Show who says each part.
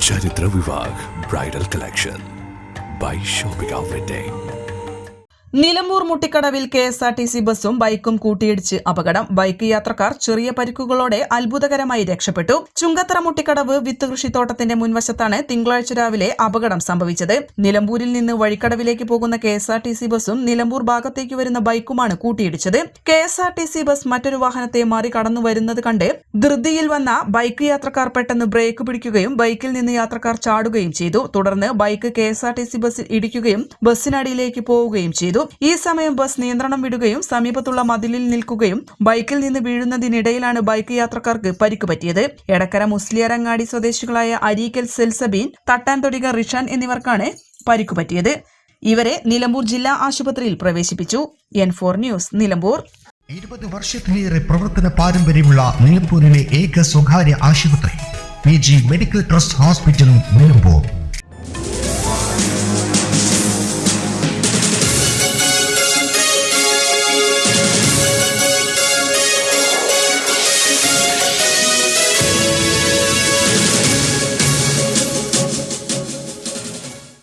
Speaker 1: ചരിത്ര Vivah bridal collection by shopping wedding.
Speaker 2: Nilambur മുട്ടിക്കടവിൽ KSRTC ബസും ബൈക്കും കൂട്ടിയിടിച്ച് അപകടം. ബൈക്ക് യാത്രക്കാർ ചെറിയ പരിക്കുകളോടെ അത്ഭുതകരമായി രക്ഷപ്പെട്ടു. ചുങ്കത്തറ മുട്ടിക്കടവ് വിത്ത് കൃഷിത്തോട്ടത്തിന്റെ മുൻവശത്താണ് തിങ്കളാഴ്ച രാവിലെ അപകടം സംഭവിച്ചത്. നിലമ്പൂരിൽ നിന്ന് വഴിക്കടവിലേക്ക് പോകുന്ന KSRTC ബസും നിലമ്പൂർ ഭാഗത്തേക്ക് വരുന്ന ബൈക്കുമാണ് കൂട്ടിയിടിച്ചത്. KSRTC ബസ് മറ്റൊരു വാഹനത്തെ മറികടന്നു വരുന്നത് കണ്ട് ധൃതിയിൽ വന്ന ബൈക്ക് യാത്രക്കാർ പെട്ടെന്ന് ബ്രേക്ക് പിടിക്കുകയും ബൈക്കിൽ നിന്ന് യാത്രക്കാർ ചാടുകയും ചെയ്തു. തുടർന്ന് ബൈക്ക് KSRTC ബസ്സിൽ ഇടിക്കുകയും ബസ്സിനടിയിലേക്ക് പോവുകയും ചെയ്തു. ഈ സമയം ബസ് നിയന്ത്രണം വിടുകയും സമീപത്തുള്ള മതിലിൽ നിൽക്കുകയും ബൈക്കിൽ നിന്ന് വീഴുന്നതിനിടയിലാണ് ബൈക്ക് യാത്രക്കാർക്ക് പരിക്ക് പറ്റിയത്. എടക്കര മുസ്ലിയാരങ്ങാടി സ്വദേശികളായ അരീക്കൽ സെൽസബീൻ, തട്ടാൻതൊടിക റിഷാൻ എന്നിവർക്കാണ് പരിക്ക് പറ്റിയത്. ഇവരെ നിലമ്പൂർ ജില്ലാ ആശുപത്രിയിൽ പ്രവേശിപ്പിച്ചു. N4 news, Nilambur.
Speaker 3: 20 വർഷത്തിലേറെ പ്രവർത്തന പാരമ്പര്യമുള്ള നിലമ്പൂരിലെ ഏക സ്വകാര്യ ആശുപത്രി PG medical trust hospital, Nilambur.